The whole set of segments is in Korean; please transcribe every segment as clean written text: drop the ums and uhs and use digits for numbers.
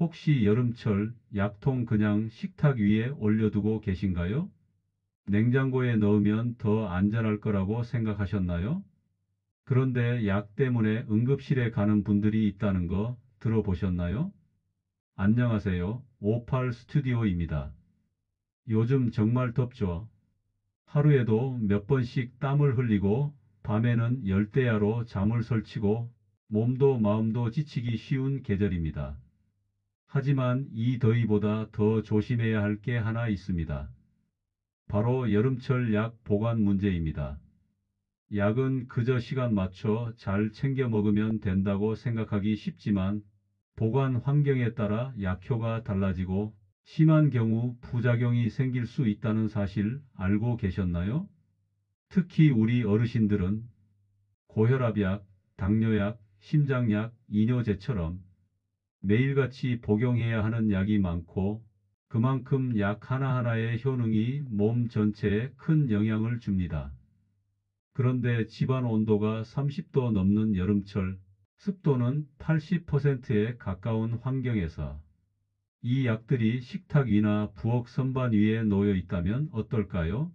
혹시 여름철 약통 그냥 식탁 위에 올려두고 계신가요? 냉장고에 넣으면 더 안전할 거라고 생각하셨나요? 그런데 약 때문에 응급실에 가는 분들이 있다는 거 들어보셨나요? 안녕하세요. 오팔 스튜디오입니다. 요즘 정말 덥죠? 하루에도 몇 번씩 땀을 흘리고 밤에는 열대야로 잠을 설치고 몸도 마음도 지치기 쉬운 계절입니다. 하지만 이 더위보다 더 조심해야 할 게 하나 있습니다. 바로 여름철 약 보관 문제입니다. 약은 그저 시간 맞춰 잘 챙겨 먹으면 된다고 생각하기 쉽지만 보관 환경에 따라 약효가 달라지고 심한 경우 부작용이 생길 수 있다는 사실 알고 계셨나요? 특히 우리 어르신들은 고혈압약, 당뇨약, 심장약, 이뇨제처럼 매일같이 복용해야 하는 약이 많고 그만큼 약 하나하나의 효능이 몸 전체에 큰 영향을 줍니다. 그런데 집안 온도가 30도 넘는 여름철, 습도는 80%에 가까운 환경에서 이 약들이 식탁 위나 부엌 선반 위에 놓여 있다면 어떨까요?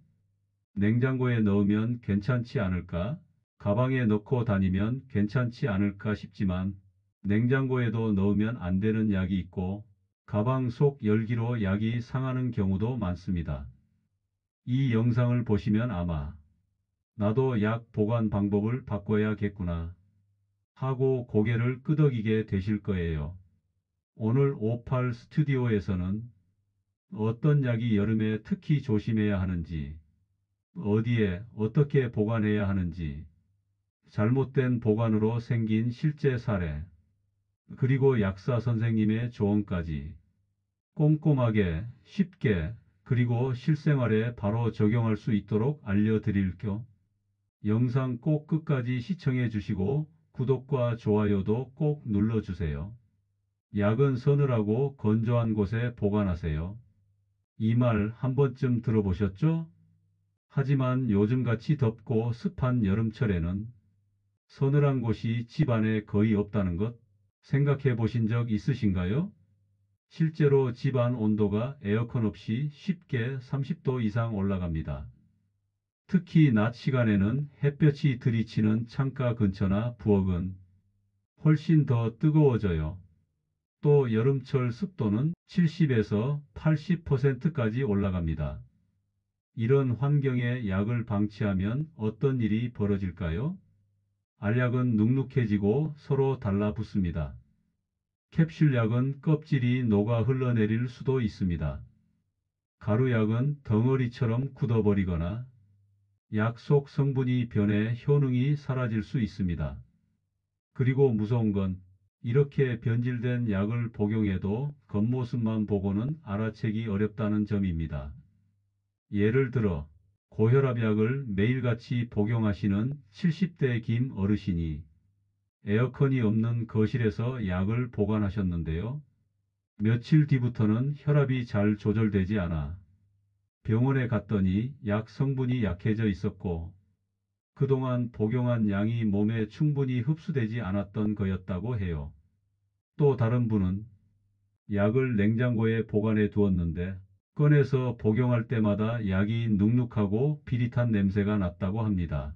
냉장고에 넣으면 괜찮지 않을까? 가방에 넣고 다니면 괜찮지 않을까 싶지만 냉장고에도 넣으면 안 되는 약이 있고 가방 속 열기로 약이 상하는 경우도 많습니다. 이 영상을 보시면 아마 나도 약 보관 방법을 바꿔야겠구나 하고 고개를 끄덕이게 되실 거예요. 오늘 오팔 스튜디오에서는 어떤 약이 여름에 특히 조심해야 하는지, 어디에 어떻게 보관해야 하는지, 잘못된 보관으로 생긴 실제 사례, 그리고 약사 선생님의 조언까지 꼼꼼하게 쉽게 그리고 실생활에 바로 적용할 수 있도록 알려드릴 겸 영상 꼭 끝까지 시청해 주시고 구독과 좋아요도 꼭 눌러주세요. 약은 서늘하고 건조한 곳에 보관하세요. 이 말 한 번쯤 들어보셨죠? 하지만 요즘같이 덥고 습한 여름철에는 서늘한 곳이 집 안에 거의 없다는 것 생각해 보신 적 있으신가요? 실제로 집안 온도가 에어컨 없이 쉽게 30도 이상 올라갑니다. 특히 낮 시간에는 햇볕이 들이치는 창가 근처나 부엌은 훨씬 더 뜨거워져요. 또 여름철 습도는 70에서 80%까지 올라갑니다. 이런 환경에 약을 방치하면 어떤 일이 벌어질까요? 알약은 눅눅해지고 서로 달라붙습니다. 캡슐약은 껍질이 녹아 흘러내릴 수도 있습니다. 가루약은 덩어리처럼 굳어버리거나 약 속 성분이 변해 효능이 사라질 수 있습니다. 그리고 무서운 건 이렇게 변질된 약을 복용해도 겉모습만 보고는 알아채기 어렵다는 점입니다. 예를 들어 고혈압약을 매일같이 복용하시는 70대 김 어르신이 에어컨이 없는 거실에서 약을 보관하셨는데요. 며칠 뒤부터는 혈압이 잘 조절되지 않아 병원에 갔더니 약 성분이 약해져 있었고 그동안 복용한 양이 몸에 충분히 흡수되지 않았던 거였다고 해요. 또 다른 분은 약을 냉장고에 보관해 두었는데 꺼내서 복용할 때마다 약이 눅눅하고 비릿한 냄새가 났다고 합니다.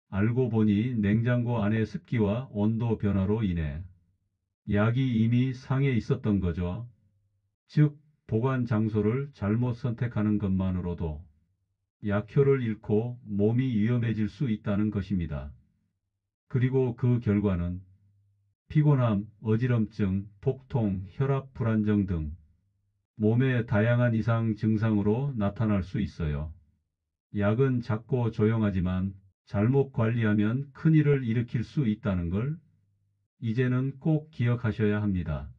알고 보니 냉장고 안의 습기와 온도 변화로 인해 약이 이미 상해 있었던 거죠. 즉, 보관 장소를 잘못 선택하는 것만으로도 약효를 잃고 몸이 위험해질 수 있다는 것입니다. 그리고 그 결과는 피곤함, 어지럼증, 복통, 혈압 불안정 등 몸의 다양한 이상 증상으로 나타날 수 있어요. 약은 작고 조용하지만 잘못 관리하면 큰일을 일으킬 수 있다는 걸 이제는 꼭 기억하셔야 합니다.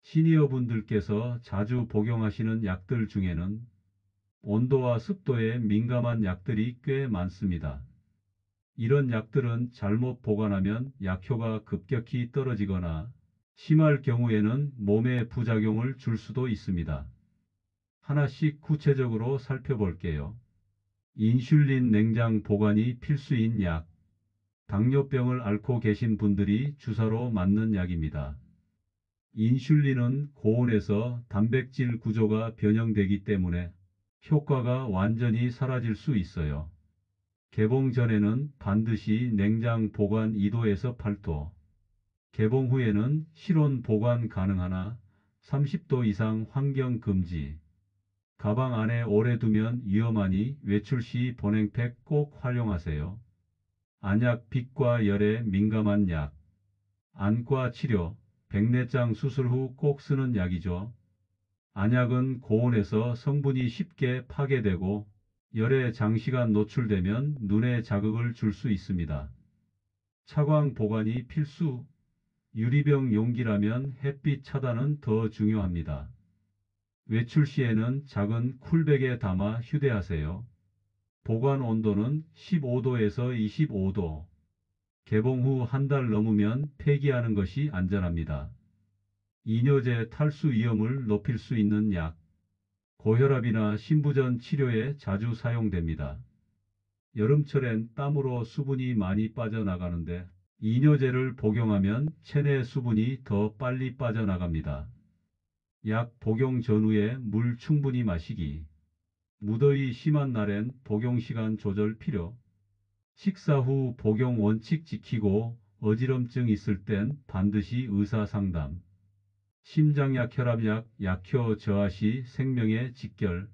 시니어 분들께서 자주 복용하시는 약들 중에는 온도와 습도에 민감한 약들이 꽤 많습니다. 이런 약들은 잘못 보관하면 약효가 급격히 떨어지거나 심할 경우에는 몸에 부작용을 줄 수도 있습니다. 하나씩 구체적으로 살펴볼게요. 인슐린 냉장 보관이 필수인 약. 당뇨병을 앓고 계신 분들이 주사로 맞는 약입니다. 인슐린은 고온에서 단백질 구조가 변형되기 때문에 효과가 완전히 사라질 수 있어요. 개봉 전에는 반드시 냉장 보관 2도에서 8도, 개봉 후에는 실온 보관 가능하나 30도 이상 환경 금지. 가방 안에 오래 두면 위험하니 외출 시 보냉팩 꼭 활용하세요. 안약 빛과 열에 민감한 약. 안과 치료, 백내장 수술 후 꼭 쓰는 약이죠. 안약은 고온에서 성분이 쉽게 파괴되고 열에 장시간 노출되면 눈에 자극을 줄 수 있습니다. 차광 보관이 필수. 유리병 용기라면 햇빛 차단은 더 중요합니다. 외출 시에는 작은 쿨백에 담아 휴대하세요. 보관 온도는 15도에서 25도. 개봉 후 한 달 넘으면 폐기하는 것이 안전합니다. 이뇨제 탈수 위험을 높일 수 있는 약. 고혈압이나 신부전 치료에 자주 사용됩니다. 여름철엔 땀으로 수분이 많이 빠져나가는데 이뇨제를 복용하면 체내 수분이 더 빨리 빠져나갑니다. 약 복용 전후에 물 충분히 마시기. 무더위 심한 날엔 복용 시간 조절 필요. 식사 후 복용 원칙 지키고 어지럼증 있을 땐 반드시 의사 상담. 심장약, 혈압약, 약효 저하 시 생명의 직결.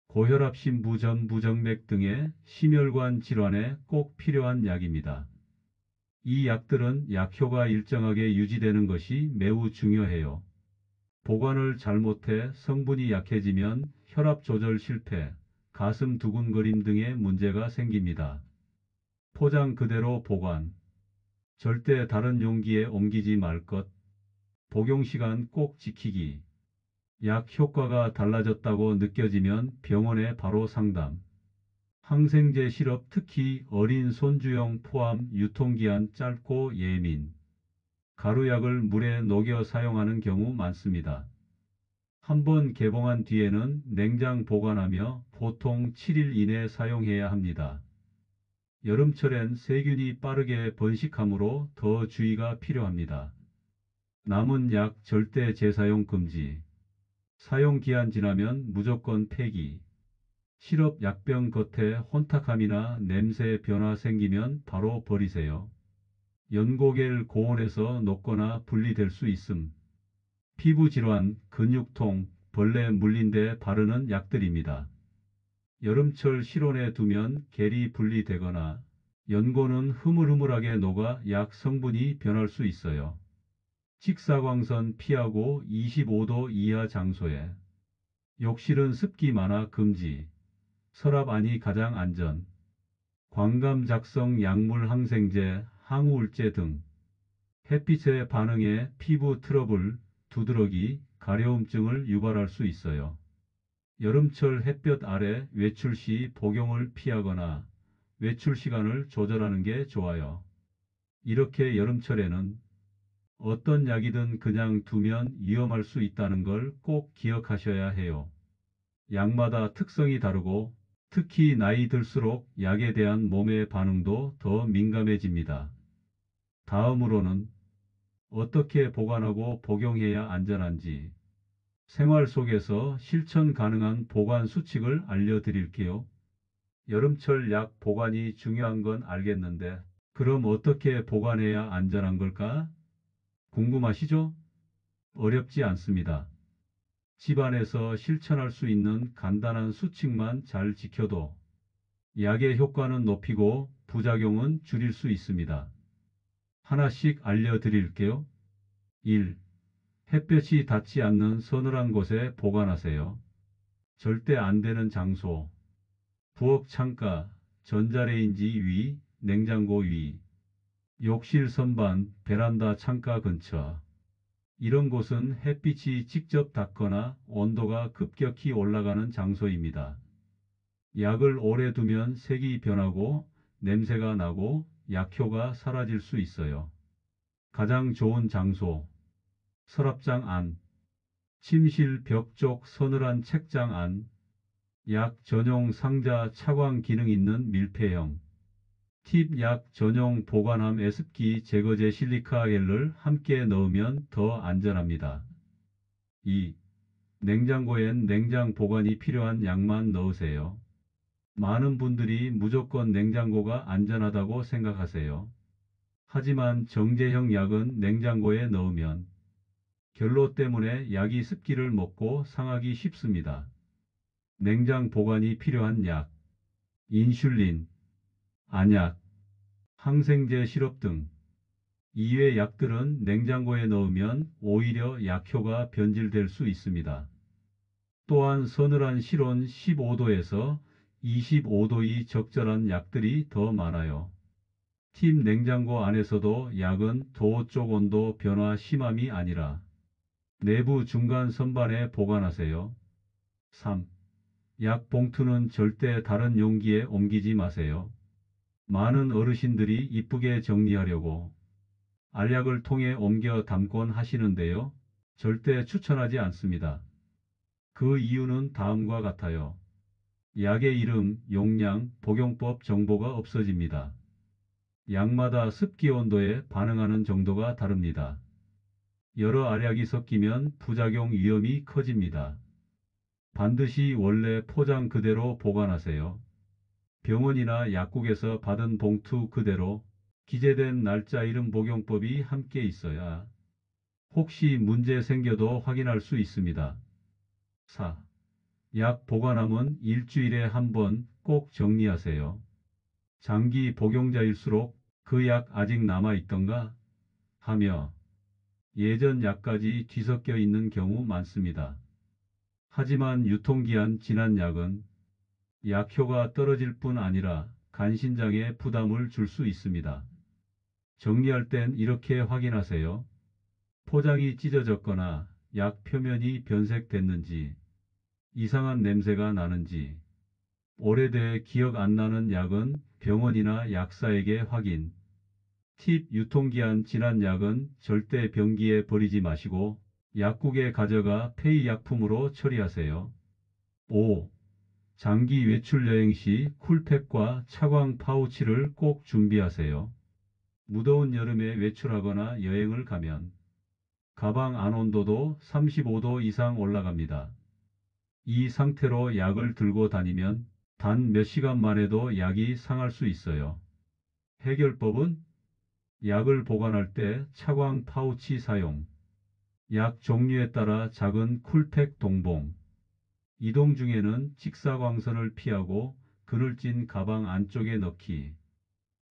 고혈압, 심부전, 부정맥 등의 심혈관 질환에 꼭 필요한 약입니다. 이 약들은 약효가 일정하게 유지되는 것이 매우 중요해요. 보관을 잘못해 성분이 약해지면 혈압 조절 실패, 가슴 두근거림 등의 문제가 생깁니다. 포장 그대로 보관. 절대 다른 용기에 옮기지 말 것. 복용 시간 꼭 지키기. 약 효과가 달라졌다고 느껴지면 병원에 바로 상담. 항생제 시럽 특히 어린 손주용 포함 유통기한 짧고 예민. 가루약을 물에 녹여 사용하는 경우 많습니다. 한번 개봉한 뒤에는 냉장 보관하며 보통 7일 이내 사용해야 합니다. 여름철엔 세균이 빠르게 번식하므로 더 주의가 필요합니다. 남은 약 절대 재사용 금지. 사용 기한 지나면 무조건 폐기. 시럽 약병 겉에 혼탁함이나 냄새 변화 생기면 바로 버리세요. 연고겔 고온에서 녹거나 분리될 수 있음. 피부 질환, 근육통, 벌레 물린 데 바르는 약들입니다. 여름철 실온에 두면 겔이 분리되거나 연고는 흐물흐물하게 녹아 약 성분이 변할 수 있어요. 직사광선 피하고 25도 이하 장소에. 욕실은 습기 많아 금지. 서랍 안이 가장 안전. 광감 작성 약물 항생제, 항우울제 등. 햇빛에 반응해 피부 트러블, 두드러기, 가려움증을 유발할 수 있어요. 여름철 햇볕 아래 외출 시 복용을 피하거나 외출 시간을 조절하는 게 좋아요. 이렇게 여름철에는 어떤 약이든 그냥 두면 위험할 수 있다는 걸 꼭 기억하셔야 해요. 약마다 특성이 다르고 특히 나이 들수록 약에 대한 몸의 반응도 더 민감해집니다. 다음으로는 어떻게 보관하고 복용해야 안전한지 생활 속에서 실천 가능한 보관 수칙을 알려드릴게요. 여름철 약 보관이 중요한 건 알겠는데 그럼 어떻게 보관해야 안전한 걸까? 궁금하시죠? 어렵지 않습니다. 집안에서 실천할 수 있는 간단한 수칙만 잘 지켜도 약의 효과는 높이고 부작용은 줄일 수 있습니다. 하나씩 알려드릴게요. 1. 햇볕이 닿지 않는 서늘한 곳에 보관하세요. 절대 안 되는 장소. 부엌 창가, 전자레인지 위, 냉장고 위, 욕실 선반, 베란다 창가 근처. 이런 곳은 햇빛이 직접 닿거나 온도가 급격히 올라가는 장소입니다. 약을 오래 두면 색이 변하고 냄새가 나고 약효가 사라질 수 있어요. 가장 좋은 장소. 서랍장 안, 침실 벽 쪽 서늘한 책장 안, 약 전용 상자 차광 기능 있는 밀폐형. 팁 약 전용 보관함에 습기 제거제 실리카 겔을 함께 넣으면 더 안전합니다. 2. 냉장고엔 냉장 보관이 필요한 약만 넣으세요. 많은 분들이 무조건 냉장고가 안전하다고 생각하세요. 하지만 정제형 약은 냉장고에 넣으면 결로 때문에 약이 습기를 먹고 상하기 쉽습니다. 냉장 보관이 필요한 약, 인슐린, 안약, 항생제 시럽 등 이외 약들은 냉장고에 넣으면 오히려 약효가 변질될 수 있습니다. 또한 서늘한 실온 15도에서 25도의 적절한 약들이 더 많아요. 팁 냉장고 안에서도 약은 도어쪽 온도 변화 심함이 아니라 내부 중간 선반에 보관하세요. 3. 약 봉투는 절대 다른 용기에 옮기지 마세요. 많은 어르신들이 이쁘게 정리하려고 알약을 통에 옮겨 담곤 하시는데요. 절대 추천하지 않습니다. 그 이유는 다음과 같아요. 약의 이름, 용량, 복용법 정보가 없어집니다. 약마다 습기 온도에 반응하는 정도가 다릅니다. 여러 알약이 섞이면 부작용 위험이 커집니다. 반드시 원래 포장 그대로 보관하세요. 병원이나 약국에서 받은 봉투 그대로 기재된 날짜 이름 복용법이 함께 있어야 혹시 문제 생겨도 확인할 수 있습니다. 4. 약 보관함은 일주일에 한 번 꼭 정리하세요. 장기 복용자일수록 그 약 아직 남아있던가 하며 예전 약까지 뒤섞여 있는 경우 많습니다. 하지만 유통기한 지난 약은 약효가 떨어질 뿐 아니라 간신장에 부담을 줄 수 있습니다. 정리할 땐 이렇게 확인하세요. 포장이 찢어졌거나 약 표면이 변색됐는지, 이상한 냄새가 나는지, 오래돼 기억 안 나는 약은 병원이나 약사에게 확인. 팁 유통기한 지난 약은 절대 변기에 버리지 마시고 약국에 가져가 폐의약품으로 처리하세요. 5. 장기 외출 여행 시 쿨팩과 차광 파우치를 꼭 준비하세요. 무더운 여름에 외출하거나 여행을 가면 가방 안 온도도 35도 이상 올라갑니다. 이 상태로 약을 들고 다니면 단 몇 시간만 해도 약이 상할 수 있어요. 해결법은 약을 보관할 때 차광 파우치 사용, 약 종류에 따라 작은 쿨팩 동봉, 이동 중에는 직사광선을 피하고 그늘진 가방 안쪽에 넣기.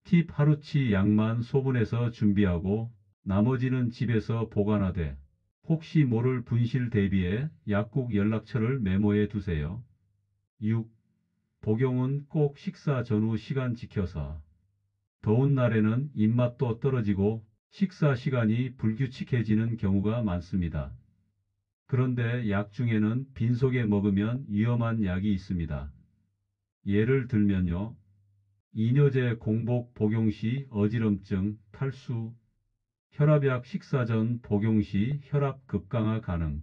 팁 하루치 약만 소분해서 준비하고 나머지는 집에서 보관하되 혹시 모를 분실 대비해 약국 연락처를 메모해 두세요. 6. 복용은 꼭 식사 전후 시간 지켜서. 더운 날에는 입맛도 떨어지고 식사 시간이 불규칙해지는 경우가 많습니다. 그런데 약 중에는 빈속에 먹으면 위험한 약이 있습니다. 예를 들면요. 이뇨제 공복 복용 시 어지럼증, 탈수, 혈압약 식사 전 복용 시 혈압 급강하 가능.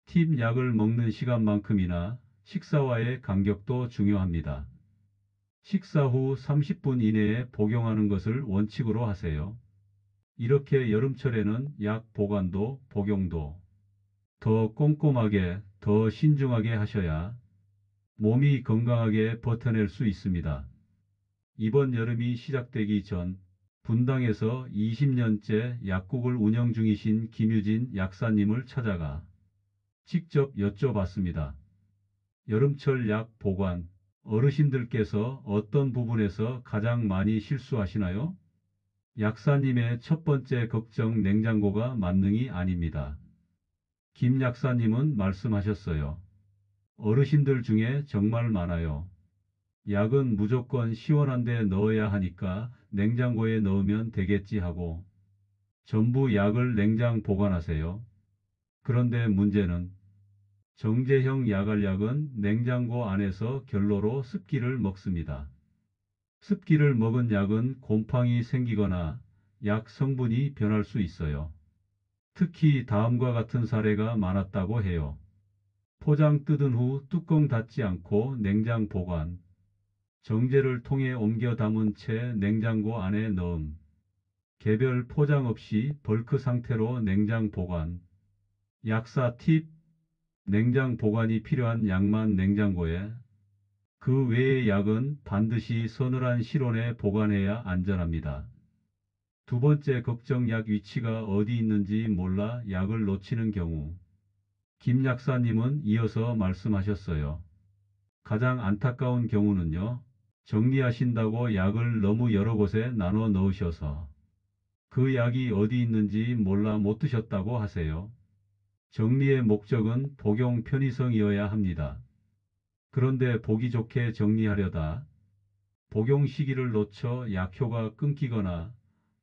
팁 약을 먹는 시간만큼이나 식사와의 간격도 중요합니다. 식사 후 30분 이내에 복용하는 것을 원칙으로 하세요. 이렇게 여름철에는 약 보관도 복용도 더 꼼꼼하게, 더 신중하게 하셔야 몸이 건강하게 버텨낼 수 있습니다. 이번 여름이 시작되기 전 분당에서 20년째 약국을 운영 중이신 김유진 약사님을 찾아가 직접 여쭤봤습니다. 여름철 약 보관, 어르신들께서 어떤 부분에서 가장 많이 실수하시나요? 약사님의 첫 번째 걱정 냉장고가 만능이 아닙니다. 김 약사님은 말씀하셨어요. 어르신들 중에 정말 많아요. 약은 무조건 시원한 데 넣어야 하니까 냉장고에 넣으면 되겠지 하고 전부 약을 냉장 보관하세요. 그런데 문제는 정제형 약알약은 냉장고 안에서 결로로 습기를 먹습니다. 습기를 먹은 약은 곰팡이 생기거나 약 성분이 변할 수 있어요. 특히 다음과 같은 사례가 많았다고 해요. 포장 뜯은 후 뚜껑 닫지 않고 냉장 보관. 정제를 통에 옮겨 담은 채 냉장고 안에 넣음. 개별 포장 없이 벌크 상태로 냉장 보관. 약사 팁. 냉장 보관이 필요한 약만 냉장고에, 그 외의 약은 반드시 서늘한 실온에 보관해야 안전합니다. 두 번째 걱정, 약 위치가 어디 있는지 몰라 약을 놓치는 경우. 김 약사님은 이어서 말씀하셨어요. 가장 안타까운 경우는요, 정리하신다고 약을 너무 여러 곳에 나눠 넣으셔서 그 약이 어디 있는지 몰라 못 드셨다고 하세요. 정리의 목적은 복용 편의성이어야 합니다. 그런데 보기 좋게 정리하려다 복용 시기를 놓쳐 약효가 끊기거나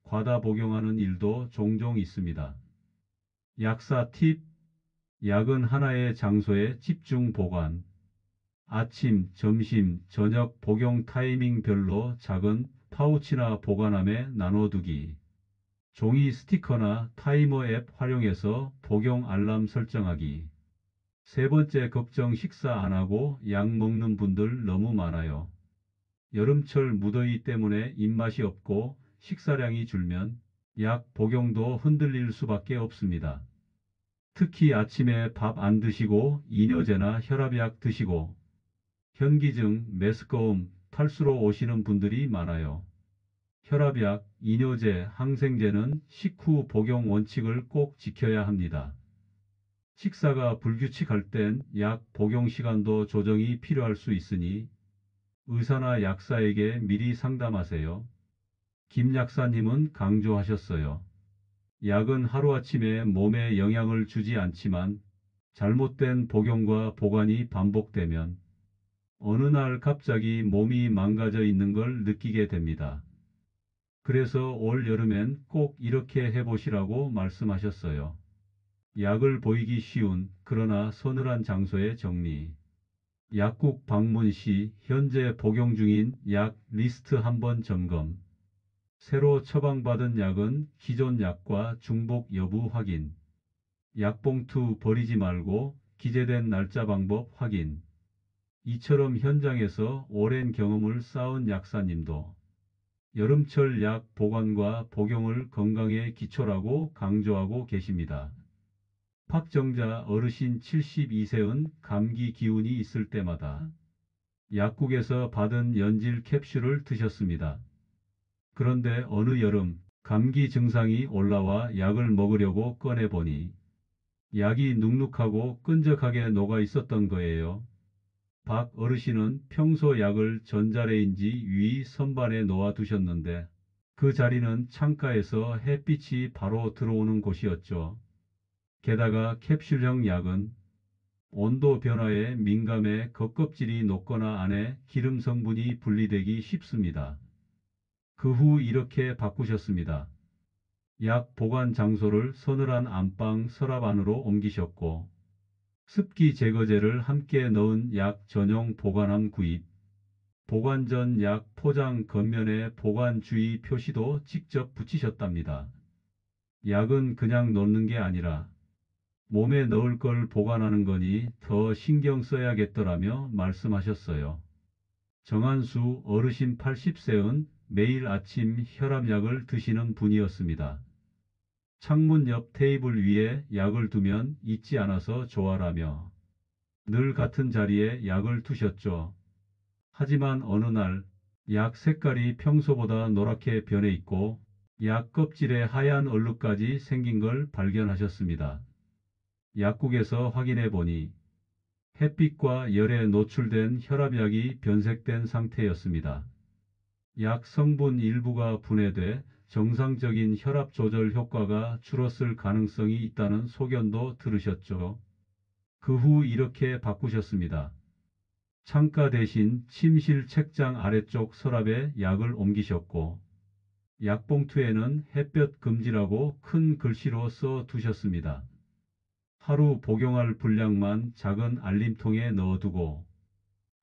과다 복용하는 일도 종종 있습니다. 약사 팁. 약은 하나의 장소에 집중 보관. 아침, 점심, 저녁 복용 타이밍별로 작은 파우치나 보관함에 나눠두기. 종이 스티커나 타이머 앱 활용해서 복용 알람 설정하기. 세 번째 걱정, 식사 안 하고 약 먹는 분들 너무 많아요. 여름철 무더위 때문에 입맛이 없고 식사량이 줄면 약 복용도 흔들릴 수밖에 없습니다. 특히 아침에 밥 안 드시고 이뇨제나 혈압약 드시고 현기증, 메스꺼움, 탈수로 오시는 분들이 많아요. 혈압약, 이뇨제, 항생제는 식후 복용 원칙을 꼭 지켜야 합니다. 식사가 불규칙할 땐 약 복용 시간도 조정이 필요할 수 있으니 의사나 약사에게 미리 상담하세요. 김 약사님은 강조하셨어요. 약은 하루아침에 몸에 영향을 주지 않지만 잘못된 복용과 보관이 반복되면 어느 날 갑자기 몸이 망가져 있는 걸 느끼게 됩니다. 그래서 올 여름엔 꼭 이렇게 해보시라고 말씀하셨어요. 약을 보이기 쉬운 그러나 서늘한 장소에 정리. 약국 방문 시 현재 복용 중인 약 리스트 한번 점검. 새로 처방받은 약은 기존 약과 중복 여부 확인. 약봉투 버리지 말고 기재된 날짜 방법 확인. 이처럼 현장에서 오랜 경험을 쌓은 약사님도 여름철 약 보관과 복용을 건강의 기초라고 강조하고 계십니다. 박정자 어르신 72세은 감기 기운이 있을 때마다 약국에서 받은 연질 캡슐을 드셨습니다. 그런데 어느 여름 감기 증상이 올라와 약을 먹으려고 꺼내보니 약이 눅눅하고 끈적하게 녹아 있었던 거예요. 박 어르신은 평소 약을 전자레인지 위 선반에 놓아 두셨는데 그 자리는 창가에서 햇빛이 바로 들어오는 곳이었죠. 게다가 캡슐형 약은 온도 변화에 민감해 겉껍질이 녹거나 안에 기름 성분이 분리되기 쉽습니다. 그 후 이렇게 바꾸셨습니다. 약 보관 장소를 서늘한 안방 서랍 안으로 옮기셨고 습기 제거제를 함께 넣은 약 전용 보관함 구입, 보관 전 약 포장 겉면에 보관 주의 표시도 직접 붙이셨답니다. 약은 그냥 놓는 게 아니라 몸에 넣을 걸 보관하는 거니 더 신경 써야겠더라며 말씀하셨어요. 정한수 어르신 80세은 매일 아침 혈압약을 드시는 분이었습니다. 창문 옆 테이블 위에 약을 두면 잊지 않아서 좋아라며 늘 같은 자리에 약을 두셨죠. 하지만 어느 날 약 색깔이 평소보다 노랗게 변해 있고 약 껍질에 하얀 얼룩까지 생긴 걸 발견하셨습니다. 약국에서 확인해 보니 햇빛과 열에 노출된 혈압약이 변색된 상태였습니다. 약 성분 일부가 분해돼 정상적인 혈압 조절 효과가 줄었을 가능성이 있다는 소견도 들으셨죠. 그 후 이렇게 바꾸셨습니다. 창가 대신 침실 책장 아래쪽 서랍에 약을 옮기셨고 약봉투에는 햇볕 금지라고 큰 글씨로 써 두셨습니다. 하루 복용할 분량만 작은 알림통에 넣어두고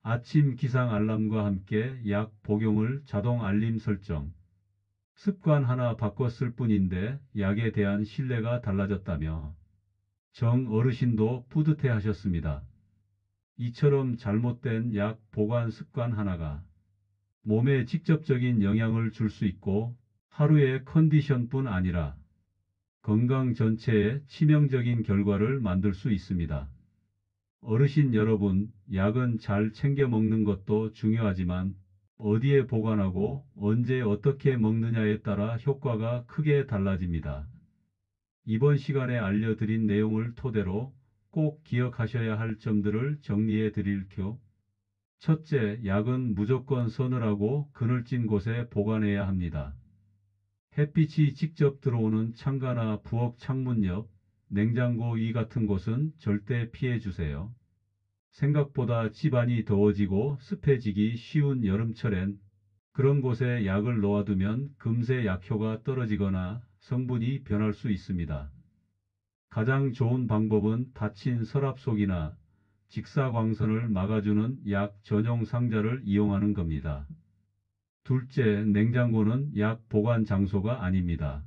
아침 기상 알람과 함께 약 복용을 자동 알림 설정. 습관 하나 바꿨을 뿐인데 약에 대한 신뢰가 달라졌다며 정 어르신도 뿌듯해 하셨습니다. 이처럼 잘못된 약 보관 습관 하나가 몸에 직접적인 영향을 줄 수 있고 하루의 컨디션뿐 아니라 건강 전체에 치명적인 결과를 만들 수 있습니다. 어르신 여러분, 약은 잘 챙겨 먹는 것도 중요하지만 어디에 보관하고 언제 어떻게 먹느냐에 따라 효과가 크게 달라집니다. 이번 시간에 알려드린 내용을 토대로 꼭 기억하셔야 할 점들을 정리해 드릴게요. 첫째, 약은 무조건 서늘하고 그늘진 곳에 보관해야 합니다. 햇빛이 직접 들어오는 창가나 부엌 창문 옆, 냉장고 위 같은 곳은 절대 피해 주세요. 생각보다 집안이 더워지고 습해지기 쉬운 여름철엔 그런 곳에 약을 놓아두면 금세 약효가 떨어지거나 성분이 변할 수 있습니다. 가장 좋은 방법은 닫힌 서랍 속이나 직사광선을 막아주는 약 전용 상자를 이용하는 겁니다. 둘째, 냉장고는 약 보관 장소가 아닙니다.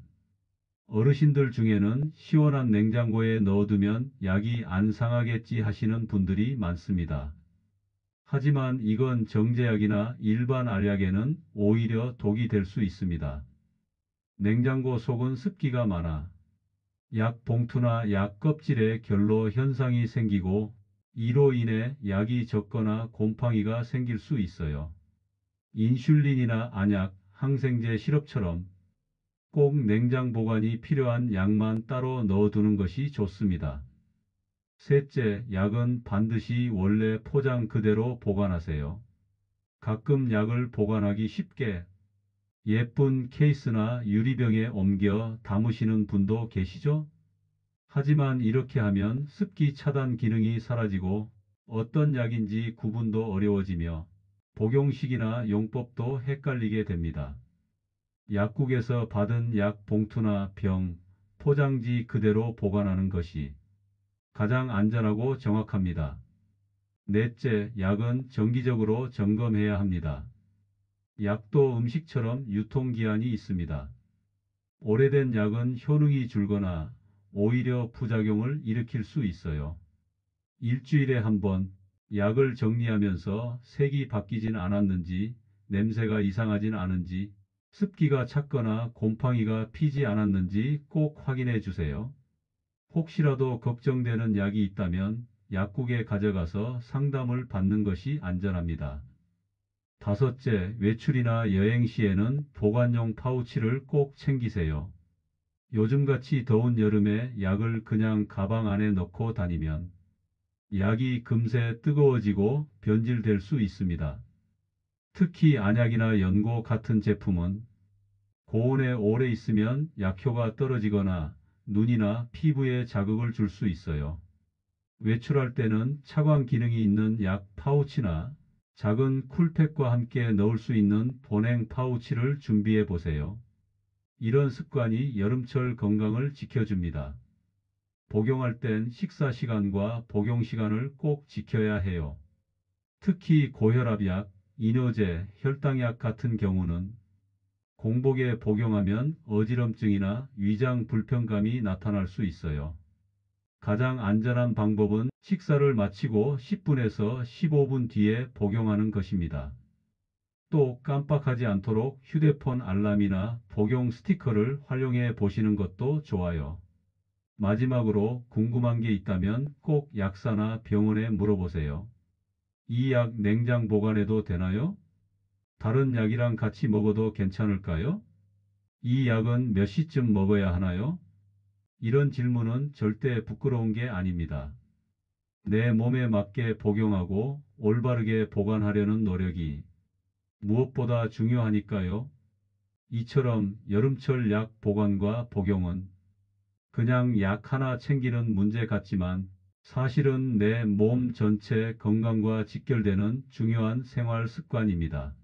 어르신들 중에는 시원한 냉장고에 넣어두면 약이 안 상하겠지 하시는 분들이 많습니다. 하지만 이건 정제약이나 일반 알약에는 오히려 독이 될 수 있습니다. 냉장고 속은 습기가 많아 약 봉투나 약 껍질에 결로 현상이 생기고 이로 인해 약이 적거나 곰팡이가 생길 수 있어요. 인슐린이나 안약, 항생제 시럽처럼 꼭 냉장 보관이 필요한 약만 따로 넣어두는 것이 좋습니다. 셋째, 약은 반드시 원래 포장 그대로 보관하세요. 가끔 약을 보관하기 쉽게 예쁜 케이스나 유리병에 옮겨 담으시는 분도 계시죠? 하지만 이렇게 하면 습기 차단 기능이 사라지고 어떤 약인지 구분도 어려워지며 복용식이나 용법도 헷갈리게 됩니다. 약국에서 받은 약 봉투나 병, 포장지 그대로 보관하는 것이 가장 안전하고 정확합니다. 넷째, 약은 정기적으로 점검해야 합니다. 약도 음식처럼 유통기한이 있습니다. 오래된 약은 효능이 줄거나 오히려 부작용을 일으킬 수 있어요. 일주일에 한 번 약을 정리하면서 색이 바뀌진 않았는지, 냄새가 이상하진 않은지, 습기가 찼거나 곰팡이가 피지 않았는지 꼭 확인해 주세요. 혹시라도 걱정되는 약이 있다면 약국에 가져가서 상담을 받는 것이 안전합니다. 다섯째, 외출이나 여행 시에는 보관용 파우치를 꼭 챙기세요. 요즘같이 더운 여름에 약을 그냥 가방 안에 넣고 다니면 약이 금세 뜨거워지고 변질될 수 있습니다. 특히 안약이나 연고 같은 제품은 고온에 오래 있으면 약효가 떨어지거나 눈이나 피부에 자극을 줄 수 있어요. 외출할 때는 차광 기능이 있는 약 파우치나 작은 쿨팩과 함께 넣을 수 있는 보냉 파우치를 준비해 보세요. 이런 습관이 여름철 건강을 지켜줍니다. 복용할 땐 식사 시간과 복용 시간을 꼭 지켜야 해요. 특히 고혈압약, 이뇨제, 혈당약 같은 경우는 공복에 복용하면 어지럼증이나 위장 불편감이 나타날 수 있어요. 가장 안전한 방법은 식사를 마치고 10분에서 15분 뒤에 복용하는 것입니다. 또 깜빡하지 않도록 휴대폰 알람이나 복용 스티커를 활용해 보시는 것도 좋아요. 마지막으로 궁금한 게 있다면 꼭 약사나 병원에 물어보세요. 이 약 냉장 보관해도 되나요? 다른 약이랑 같이 먹어도 괜찮을까요? 이 약은 몇 시쯤 먹어야 하나요? 이런 질문은 절대 부끄러운 게 아닙니다. 내 몸에 맞게 복용하고 올바르게 보관하려는 노력이 무엇보다 중요하니까요. 이처럼 여름철 약 보관과 복용은 그냥 약 하나 챙기는 문제 같지만 사실은 내 몸 전체 건강과 직결되는 중요한 생활 습관입니다.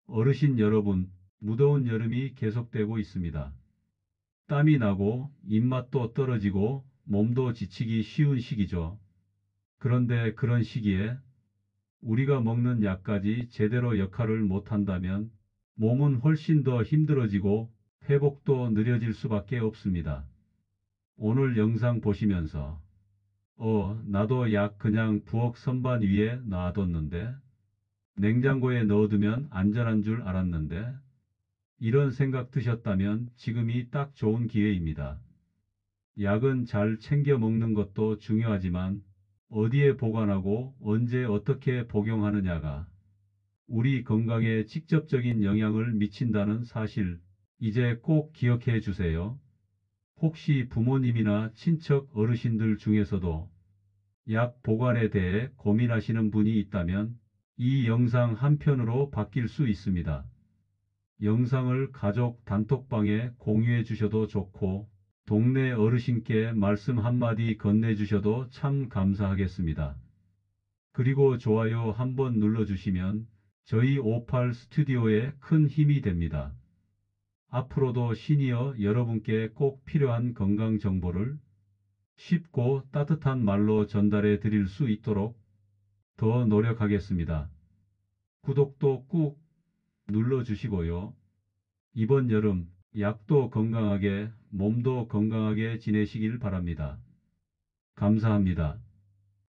어르신 여러분, 무더운 여름이 계속되고 있습니다. 땀이 나고 입맛도 떨어지고 몸도 지치기 쉬운 시기죠. 그런데 그런 시기에 우리가 먹는 약까지 제대로 역할을 못한다면 몸은 훨씬 더 힘들어지고 회복도 느려질 수밖에 없습니다. 오늘 영상 보시면서 나도 약 그냥 부엌 선반 위에 놔뒀는데 냉장고에 넣어두면 안전한 줄 알았는데 이런 생각 드셨다면 지금이 딱 좋은 기회입니다. 약은 잘 챙겨 먹는 것도 중요하지만 어디에 보관하고 언제 어떻게 복용하느냐가 우리 건강에 직접적인 영향을 미친다는 사실 이제 꼭 기억해 주세요. 혹시 부모님이나 친척 어르신들 중에서도 약 보관에 대해 고민하시는 분이 있다면 이 영상 한 편으로 바뀔 수 있습니다. 영상을 가족 단톡방에 공유해 주셔도 좋고 동네 어르신께 말씀 한마디 건네주셔도 참 감사하겠습니다. 그리고 좋아요 한번 눌러주시면 저희 58 스튜디오에 큰 힘이 됩니다. 앞으로도 시니어 여러분께 꼭 필요한 건강 정보를 쉽고 따뜻한 말로 전달해 드릴 수 있도록 더 노력하겠습니다. 구독도 꾹 눌러주시고요. 이번 여름 약도 건강하게 몸도 건강하게 지내시길 바랍니다. 감사합니다.